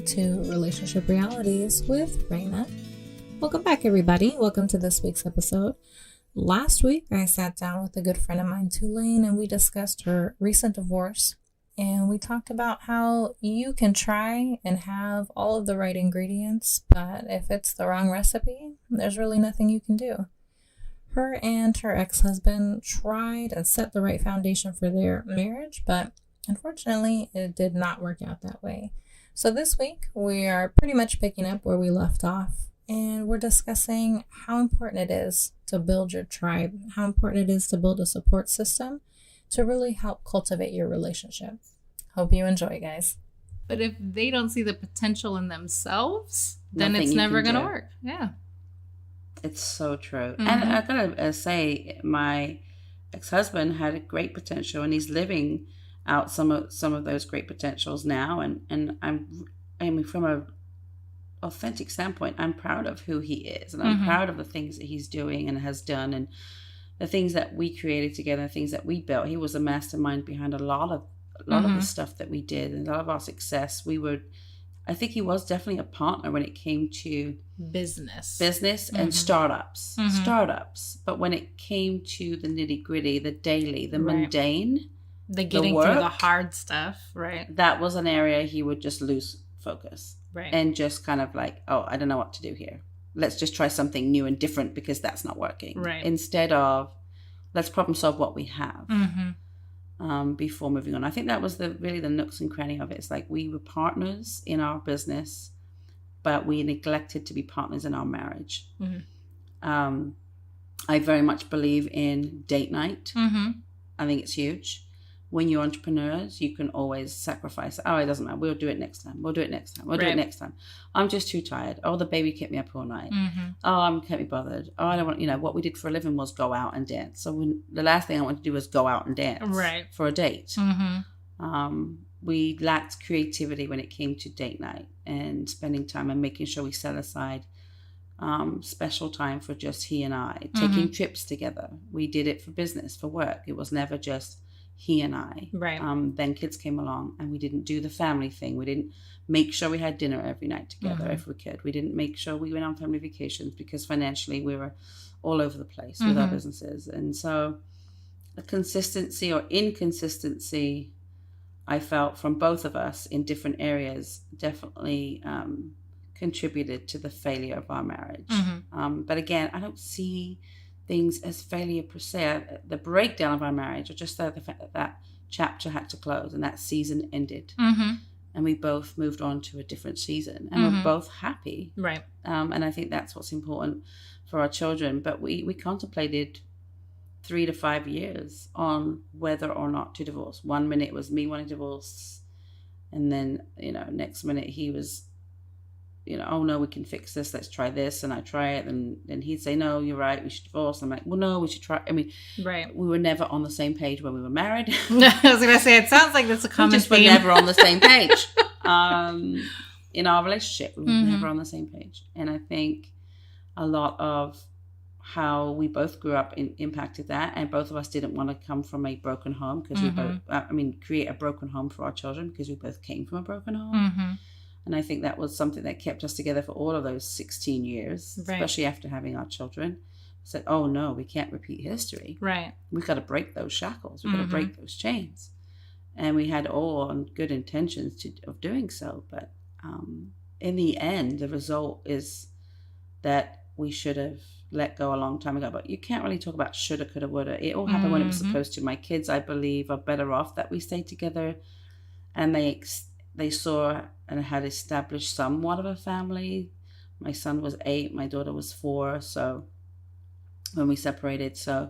to Relationship Realities with Reyna. Welcome back, everybody. Welcome to this week's episode. Last week, I sat down with a good friend of mine, Tulane, and we discussed her recent divorce. And we talked about how you can try and have all of the right ingredients, but if it's the wrong recipe, there's really nothing you can do. Her and her ex-husband tried and set the right foundation for their marriage, but unfortunately, it did not work out that way. So this week, we are pretty much picking up where we left off, and we're discussing how important it is to build your tribe, how important it is to build a support system to really help cultivate your relationship. Hope you enjoy, guys. But if they don't see the potential in themselves, then Nothing it's you never can going to do. work. Yeah. It's so true. Mhm. And I gotta say, my ex-husband had a great potential, and he's living out some of those great potentials now. And I mean, from a authentic standpoint, I'm proud of who he is, and I'm proud of the things that he's doing and has done, and the things that we created together, the things that we built. He was a mastermind behind a lot of the stuff that we did, and a lot of our success. I think he was definitely a partner when it came to Business and startups. But when it came to the nitty gritty, the daily, the Right. mundane, The getting work, through the hard stuff. Right. that was an area he would just lose focus Right. and just kind of like, oh, I don't know what to do here. Let's just try something new and different because that's not working. Right. Instead of, let's problem solve what we have. Mm-hmm. Before moving on. I think that was really the nooks and cranny of it. It's like we were partners in our business, but we neglected to be partners in our marriage. Mm-hmm. I very much believe in date night. Mm-hmm. I think it's huge. When you're entrepreneurs, you can always sacrifice. Oh, it doesn't matter. We'll do it next time. We'll do it next time. We'll do it next time. I'm just too tired. Oh, the baby kept me up all night. Mm-hmm. Oh, I can't be bothered. Oh, I don't want, what we did for a living was go out and dance. So the last thing I wanted to do was go out and dance for a date. Mm-hmm. We lacked creativity when it came to date night and spending time and making sure we set aside special time for just he and I, taking trips together. We did it for business, for work. It was never just he and I. Right. Then kids came along and we didn't do the family thing. We didn't make sure we had dinner every night together if we could. We didn't make sure we went on family vacations because financially we were all over the place with our businesses. And so the consistency or inconsistency I felt from both of us in different areas definitely contributed to the failure of our marriage. But again, I don't see things as failure per se. The breakdown of our marriage, or just the fact that chapter had to close and that season ended, and we both moved on to a different season, and we're both happy. Right. And I think that's what's important for our children. But we contemplated 3 to 5 years on whether or not to divorce. 1 minute it was me wanting to divorce, and then next minute he was, oh no, we can fix this, let's try this, and I try it, and then he'd say, no, you're right, we should divorce. I'm like, well, no, we should try. I mean, right. We were never on the same page when we were married. I was gonna say, it sounds like that's a common We theme. were never on the same page. In our relationship, we were never on the same page, and I think a lot of how we both grew up impacted that, and both of us didn't want to come from a broken home because we both, create a broken home for our children because we both came from a broken home. And I think that was something that kept us together for all of those 16 years, especially after having our children. Said, oh no, we can't repeat history. Right. We've got to break those shackles. We've got to break those chains. And we had all good intentions of doing so. But in the end, the result is that we should have let go a long time ago. But you can't really talk about shoulda, coulda, woulda. It all happened when it was supposed to. My kids, I believe, are better off that we stayed together, and they saw and had established somewhat of a family. My son was 8, my daughter was 4, so when we separated. So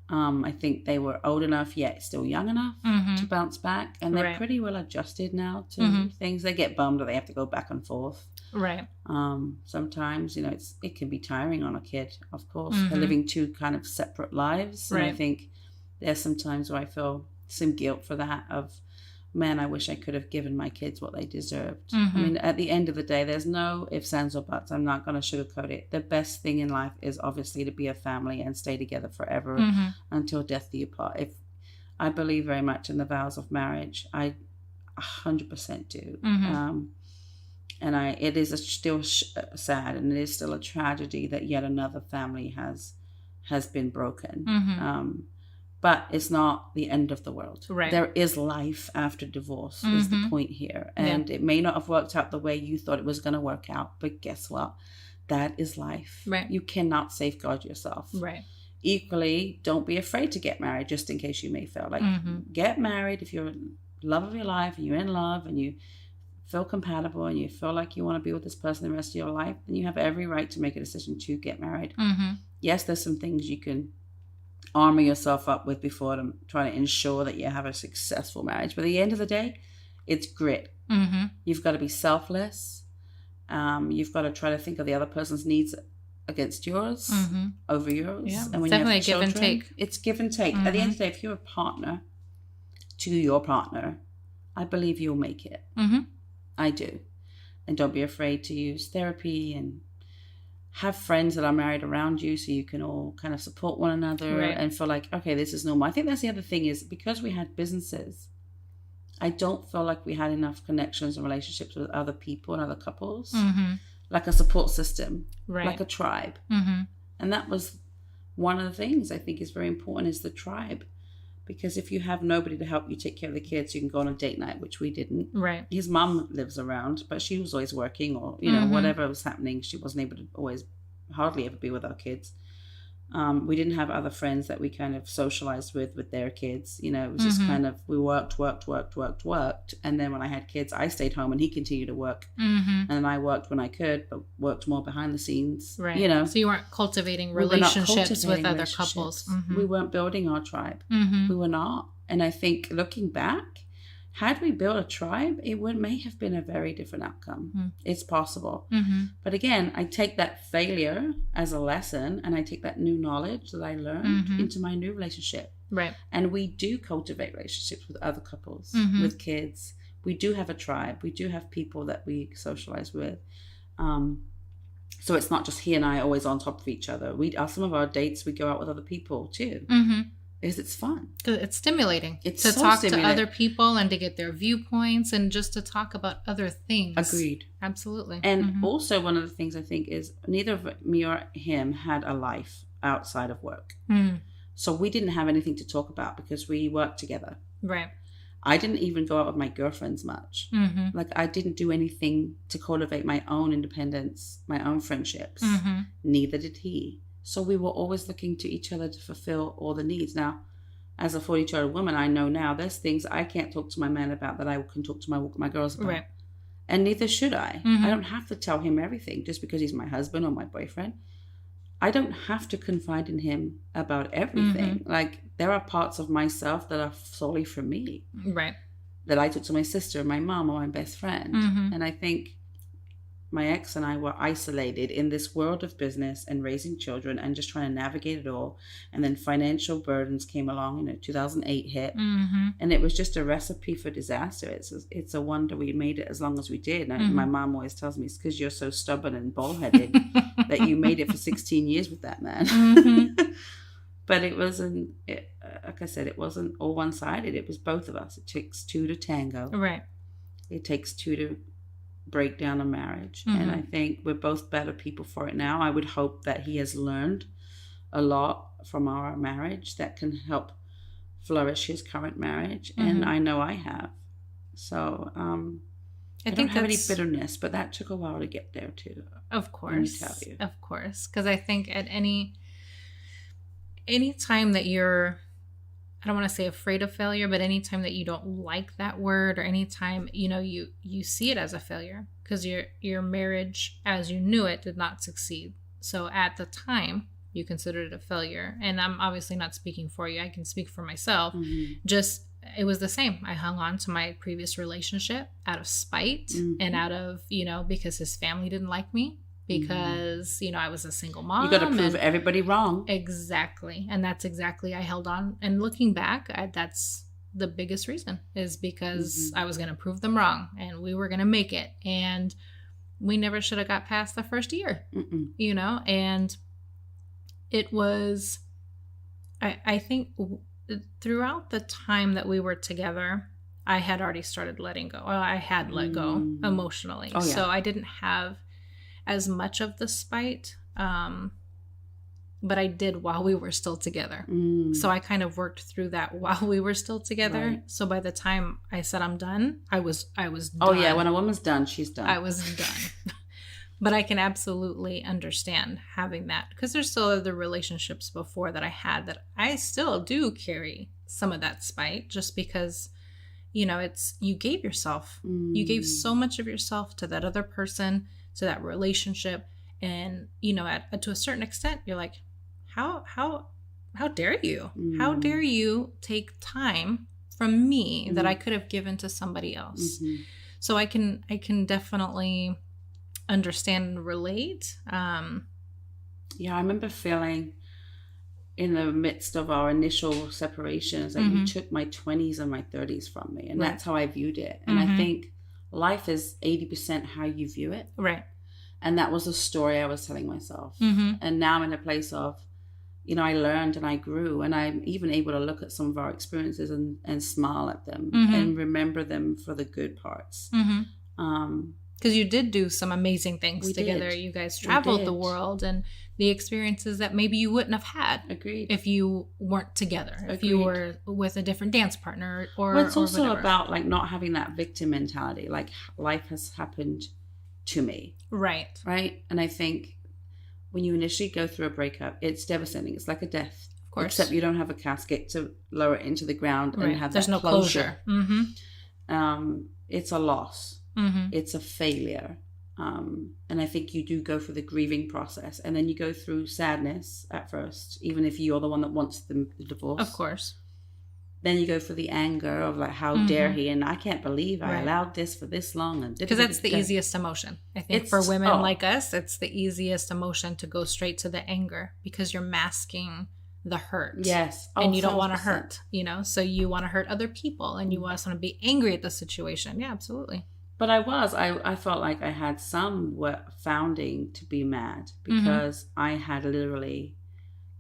I think they were old enough yet still young enough to bounce back, and they're pretty well adjusted now to things. They get bummed or they have to go back and forth. Right. Sometimes, it can be tiring on a kid, of course. They're living 2 kind of separate lives. And I think there's some times where I feel some guilt for that of, man, I wish I could have given my kids what they deserved. I mean, at the end of the day, there's no ifs, ands, or buts. I'm not going to sugarcoat it. The best thing in life is obviously to be a family and stay together forever until death do you part. If I believe very much in the vows of marriage, I 100% do. And it is still sad, and it is still a tragedy that yet another family has been broken. But it's not the end of the world. Right. There is life after divorce is the point here. And it may not have worked out the way you thought it was going to work out, but guess what? That is life. Right. You cannot safeguard yourself. Right. Equally, don't be afraid to get married just in case you may fail. Like, get married if you're in love of your life and you're in love and you feel compatible and you feel like you want to be with this person the rest of your life, then you have every right to make a decision to get married. Yes, there's some things you can armor yourself up with before to try to ensure that you have a successful marriage. But at the end of the day, it's grit. You've got to be selfless. You've got to try to think of the other person's needs against yours, over yours. Yeah, and when definitely you have give and children, take. it's give and take. At the end of the day, if you're a partner to your partner, I believe you'll make it. I do. And don't be afraid to use therapy and have friends that are married around you so you can all kind of support one another and feel like, okay, this is normal. I think that's the other thing is because we had businesses, I don't feel like we had enough connections and relationships with other people and other couples, like a support system, like a tribe. And that was one of the things I think is very important is the tribe. Because if you have nobody to help you take care of the kids, you can go on a date night, which we didn't. Right. His mom lives around, but she was always working or, you know, whatever was happening. She wasn't able to hardly ever be with our kids. We didn't have other friends that we kind of socialized with their kids. You know, it was just kind of, we worked. And then when I had kids, I stayed home and he continued to work. And then I worked when I could, but worked more behind the scenes. Right. You know. So you weren't cultivating relationships with other couples. We weren't building our tribe. We were not. And I think looking back, had we built a tribe, it may have been a very different outcome. It's possible. But again, I take that failure as a lesson and I take that new knowledge that I learned into my new relationship. Right. And we do cultivate relationships with other couples, with kids. We do have a tribe. We do have people that we socialize with. So it's not just he and I always on top of each other. Some of our dates, we go out with other people too. Is it's fun. It's stimulating. It's to so talk stimulating. to other people and to get their viewpoints and just to talk about other things. Agreed. Absolutely. And also one of the things I think is neither of me or him had a life outside of work. So we didn't have anything to talk about because we worked together. Right. I didn't even go out with my girlfriends much. Like I didn't do anything to cultivate my own independence, my own friendships. Neither did he. So we were always looking to each other to fulfill all the needs. Now, as a 42-year-old woman, I know now there's things I can't talk to my man about that I can talk to my girls about. Right. And neither should I. I don't have to tell him everything just because he's my husband or my boyfriend. I don't have to confide in him about everything. Like there are parts of myself that are solely for me. Right. That I talk to my sister, my mom, or my best friend. And I think my ex and I were isolated in this world of business and raising children and just trying to navigate it all. And then financial burdens came along, 2008 hit. And it was just a recipe for disaster. It's a wonder we made it as long as we did. And my mom always tells me it's because you're so stubborn and bullheaded that you made it for 16 years with that man. But it wasn't, like I said, it wasn't all one-sided. It was both of us. It takes two to tango. Right. It takes two to break down a marriage. And I think we're both better people for it now. I would hope that he has learned a lot from our marriage that can help flourish his current marriage. And I know I have. So I don't have any bitterness, but that took a while to get there too. Of course. Let me tell you. Of course. Because I think at any time that you're, I don't want to say afraid of failure, but anytime that you don't like that word or anytime, you see it as a failure because your marriage as you knew it did not succeed. So at the time you considered it a failure. And I'm obviously not speaking for you. I can speak for myself. Just, it was the same. I hung on to my previous relationship out of spite and out of, because his family didn't like me. Because, I was a single mom. You got to prove everybody wrong. Exactly. And that's exactly, I held on. And looking back, that's the biggest reason is because I was going to prove them wrong and we were going to make it. And we never should have got past the first year, and it was, I think throughout the time that we were together, I had already started letting go. Well, I had let go emotionally. Oh, yeah. So I didn't have as much of the spite, but I did while we were still together. So I kind of worked through that while we were still together. Right. So by the time I said I'm done, I was done. Oh, yeah. When a woman's done, she's done. I was done. But I can absolutely understand having that, because there's still other relationships before that I had that I still do carry some of that spite, just because, you know, it's, you gave yourself, you gave so much of yourself to that other person, to that relationship. And, you know, to a certain extent, you're like, how dare you? How dare you take time from me that I could have given to somebody else? So I can definitely understand and relate. Yeah, I remember feeling in the midst of our initial separations that you took my 20s and my 30s from me, and that's how I viewed it. And I think life is 80% how you view it, right? And that was a story I was telling myself. And now I'm in a place of, you know, I learned and I grew, and I'm even able to look at some of our experiences and smile at them and remember them for the good parts. Because you did do some amazing things together. Did. You guys traveled the world, and the experiences that maybe you wouldn't have had if you weren't together. If you were with a different dance partner or well, it's also whatever. about like not having that victim mentality. Like, life has happened to me. Right. And I think when you initially go through a breakup, it's devastating. It's like a death. Of course. Except you don't have a casket to lower it into the ground and have There's that no closure. Mm-hmm. It's a loss. It's a failure. And I think you do go through the grieving process, and then you go through sadness at first, even if you're the one that wants the divorce. Of course. Then you go for the anger of like, how dare he, and I can't believe I allowed this for this long. And because that's the easiest emotion. I think for women like us, it's the easiest emotion to go straight to the anger, because you're masking the hurt. Yes. And you don't want to hurt, you know, so you want to hurt other people, and you also want to be angry at the situation. Yeah, absolutely. But I felt like I had some founding to be mad, because I had literally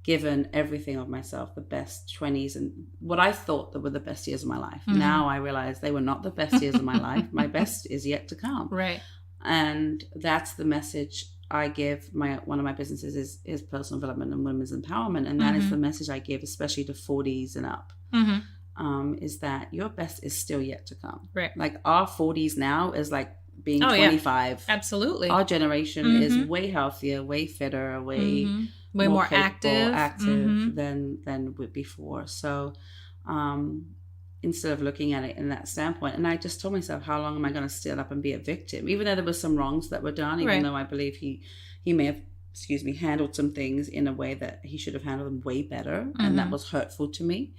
given everything of myself, the best 20s and what I thought that were the best years of my life. Now I realize they were not the best years of my life. My best is yet to come. Right. And that's the message I give. One of my businesses is personal development and women's empowerment. And that is the message I give, especially to 40s and up. Is that your best is still yet to come. Right. Like, our 40s now is like being 25. Yeah. Absolutely. Our generation is way healthier, way fitter, way more capable, active than before. So instead of looking at it in that standpoint, and I just told myself, how long am I going to stand up and be a victim, even though there were some wrongs that were done, even though I believe he may have handled some things in a way that he should have handled them way better, and that was hurtful to me.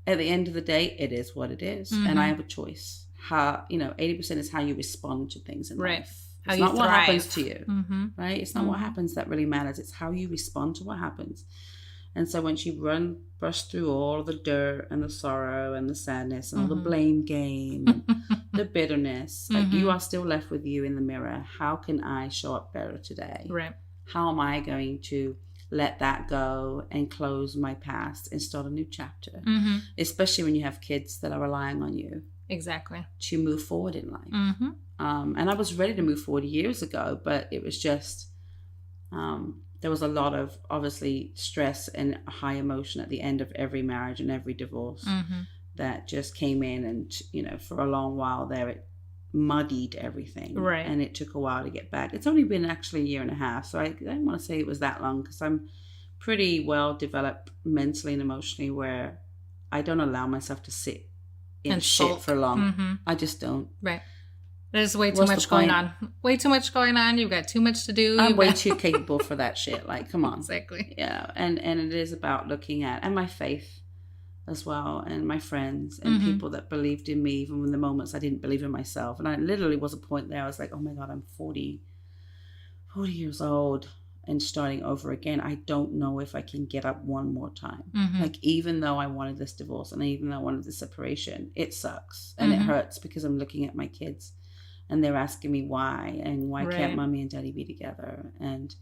At the end of the day, it is what it is, and I have a choice. 80% is how you respond to things in life. It's not what happens to you, right? It's not what happens that really matters. It's how you respond to what happens. And so when she brushed through all the dirt and the sorrow and the sadness and all the blame game and the bitterness, like, you are still left with you in the mirror. How can I show up better today? Right. How am I going to let that go and close my past and start a new chapter? Especially when you have kids that are relying on you. Exactly. To move forward in life. And I was ready to move forward years ago, but it was just, there was a lot of, obviously, stress and high emotion at the end of every marriage and every divorce that just came in, and, you know, for a long while there, it muddied everything. Right. And it took a while to get back. It's only been actually a year and a half, so I don't want to say it was that long, because I'm pretty well developed mentally and emotionally, where I don't allow myself to sit in shit for long. I just don't. Right. There's way too much going on. Way too much going on. You've got too much to do. I'm way too capable for that shit. Like, come on. Exactly. Yeah. And it is about looking at, and my faith as well, and my friends and people that believed in me, even in the moments I didn't believe in myself. And I literally was a point there, I was like, oh my God, I'm 40 years old and starting over again. I don't know if I can get up one more time. Like, even though I wanted this divorce and even though I wanted this separation, it sucks and it hurts, because I'm looking at my kids and they're asking me why, and why can't mommy and daddy be together? And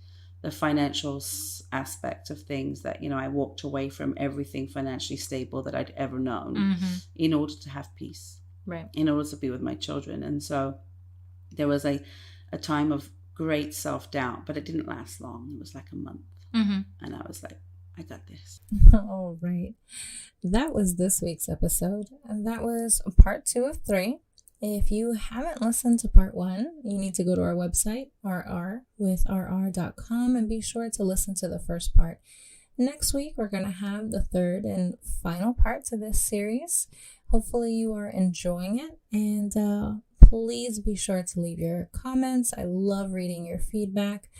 the financial aspect of things that, you know, I walked away from everything financially stable that I'd ever known in order to have peace. Right. in order to be with my children. And so there was a time of great self-doubt, but it didn't last long. It was like a month. Mm-hmm. And I was like, I got this. All right. That was this week's episode. And that was part 2 of 3. If you haven't listened to part 1, you need to go to our website, rrwithrr.com, and be sure to listen to the first part. Next week, we're going to have the third and final part to this series. Hopefully you are enjoying it, and please be sure to leave your comments. I love reading your feedback.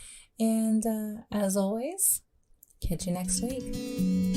And as always, catch you next week.